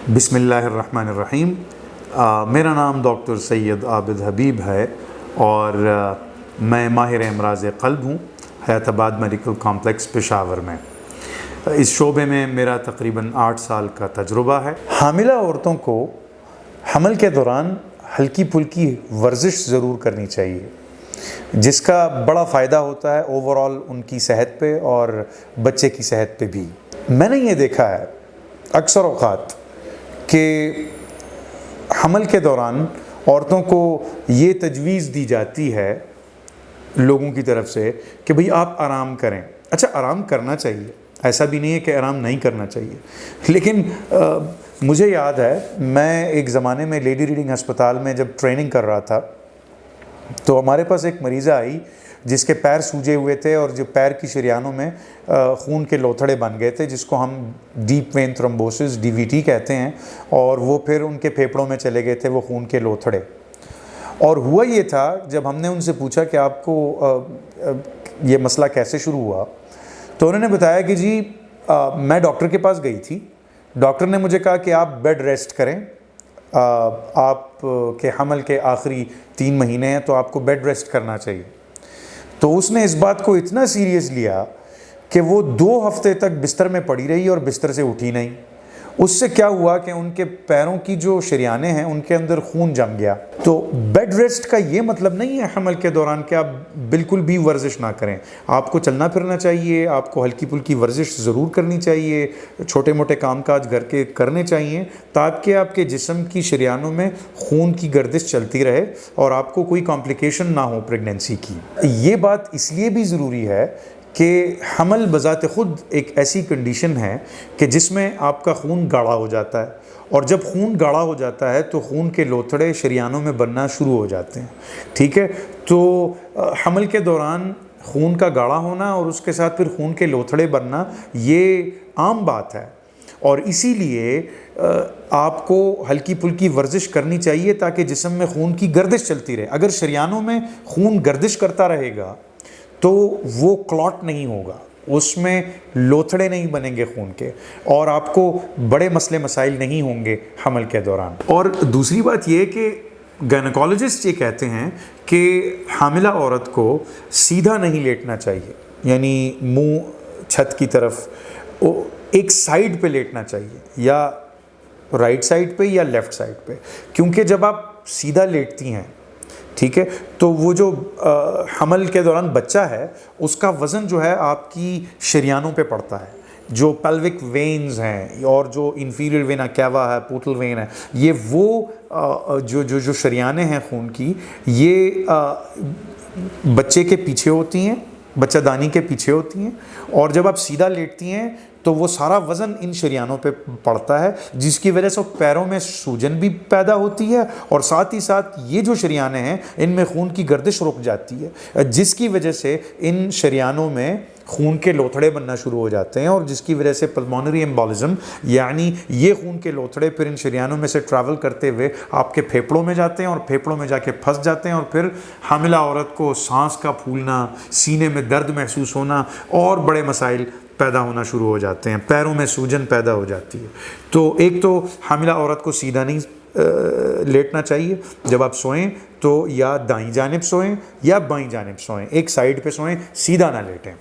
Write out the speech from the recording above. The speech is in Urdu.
بسم اللہ الرحمن الرحیم۔ میرا نام ڈاکٹر سید عابد حبیب ہے اور میں ماہر امراض قلب ہوں حیات آباد میڈیکل کمپلیکس پشاور میں۔ اس شعبے میں میرا تقریباً 8 سال کا تجربہ ہے۔ حاملہ عورتوں کو حمل کے دوران ہلکی پھلکی ورزش ضرور کرنی چاہیے، جس کا بڑا فائدہ ہوتا ہے اوورآل ان کی صحت پہ اور بچے کی صحت پہ بھی۔ میں نے یہ دیکھا ہے اکثر اوقات کہ حمل کے دوران عورتوں کو یہ تجویز دی جاتی ہے لوگوں کی طرف سے کہ بھئی آپ آرام کریں۔ اچھا، آرام کرنا چاہیے، ایسا بھی نہیں ہے کہ آرام نہیں کرنا چاہیے، لیکن مجھے یاد ہے میں ایک زمانے میں لیڈی ریڈنگ ہسپتال میں جب ٹریننگ کر رہا تھا تو ہمارے پاس ایک مریضہ آئی جس کے پیر سوجے ہوئے تھے اور جو پیر کی شریانوں میں خون کے لوتھڑے بن گئے تھے، جس کو ہم ڈیپ وین تھرومبوسس DVT کہتے ہیں، اور وہ پھر ان کے پھیپھڑوں میں چلے گئے تھے وہ خون کے لوتھڑے۔ اور ہوا یہ تھا جب ہم نے ان سے پوچھا کہ آپ کو یہ مسئلہ کیسے شروع ہوا، تو انہوں نے بتایا کہ جی میں ڈاکٹر کے پاس گئی تھی، ڈاکٹر نے مجھے کہا کہ آپ بیڈ ریسٹ کریں، آپ کے حمل کے آخری 3 مہینے ہیں تو آپ کو بیڈ ریسٹ کرنا چاہیے۔ تو اس نے اس بات کو اتنا سیریس لیا کہ وہ 2 ہفتے تک بستر میں پڑی رہی اور بستر سے اٹھی نہیں۔ اس سے کیا ہوا کہ ان کے پیروں کی جو شریانیں ہیں ان کے اندر خون جم گیا۔ تو بیڈ ریسٹ کا یہ مطلب نہیں ہے حمل کے دوران کہ آپ بالکل بھی ورزش نہ کریں۔ آپ کو چلنا پھرنا چاہیے، آپ کو ہلکی پھلکی ورزش ضرور کرنی چاہیے، چھوٹے موٹے کام کاج گھر کے کرنے چاہیے تاکہ آپ کے جسم کی شریانوں میں خون کی گردش چلتی رہے اور آپ کو کوئی کمپلیکیشن نہ ہو پریگنینسی کی۔ یہ بات اس لیے بھی ضروری ہے کہ حمل بذات خود ایک ایسی کنڈیشن ہے کہ جس میں آپ کا خون گاڑھا ہو جاتا ہے، اور جب خون گاڑھا ہو جاتا ہے تو خون کے لوتھڑے شریانوں میں بننا شروع ہو جاتے ہیں، ٹھیک ہے۔ تو حمل کے دوران خون کا گاڑھا ہونا اور اس کے ساتھ پھر خون کے لوتھڑے بننا یہ عام بات ہے، اور اسی لیے آپ کو ہلکی پھلکی ورزش کرنی چاہیے تاکہ جسم میں خون کی گردش چلتی رہے۔ اگر شریانوں میں خون گردش کرتا رہے گا تو وہ کلاٹ نہیں ہوگا، اس میں لوتھڑے نہیں بنیں گے خون کے، اور آپ کو بڑے مسئلے مسائل نہیں ہوں گے حمل کے دوران۔ اور دوسری بات یہ کہ گائنیکالوجسٹ یہ کہتے ہیں کہ حاملہ عورت کو سیدھا نہیں لیٹنا چاہیے، یعنی منہ چھت کی طرف ایک سائیڈ پہ لیٹنا چاہیے، یا رائٹ سائیڈ پہ یا لیفٹ سائیڈ پہ، کیونکہ جب آپ سیدھا لیٹتی ہیں، ٹھیک ہے، تو وہ جو حمل کے دوران بچہ ہے اس کا وزن جو ہے آپ کی شریانوں پہ پڑتا ہے، جو پیلوک وینز ہیں اور جو انفیریئر وینا کیوا ہے، پورٹل وین ہے، یہ وہ جو شریانیں ہیں خون کی، یہ بچے کے پیچھے ہوتی ہیں، بچہ دانی کے پیچھے ہوتی ہیں، اور جب آپ سیدھا لیٹتی ہیں تو وہ سارا وزن ان شریانوں پہ پڑتا ہے، جس کی وجہ سے پیروں میں سوجن بھی پیدا ہوتی ہے، اور ساتھ ہی ساتھ یہ جو شریانیں ہیں ان میں خون کی گردش رک جاتی ہے، جس کی وجہ سے ان شریانوں میں خون کے لوتھڑے بننا شروع ہو جاتے ہیں، اور جس کی وجہ سے پلمونری ایمبولزم، یعنی یہ خون کے لوتھڑے پھر ان شریانوں میں سے ٹریول کرتے ہوئے آپ کے پھیپھڑوں میں جاتے ہیں، اور پھیپھڑوں میں جا کے پھنس جاتے ہیں، اور پھر حاملہ عورت کو سانس کا پھولنا، سینے میں درد محسوس ہونا اور بڑے مسائل پیدا ہونا شروع ہو جاتے ہیں، پیروں میں سوجن پیدا ہو جاتی ہے۔ تو ایک تو حاملہ عورت کو سیدھا نہیں لیٹنا چاہیے، جب آپ سوئیں تو یا دائیں جانب سوئیں یا بائیں جانب سوئیں، ایک سائیڈ پہ سوئیں، سیدھا نہ لیٹیں۔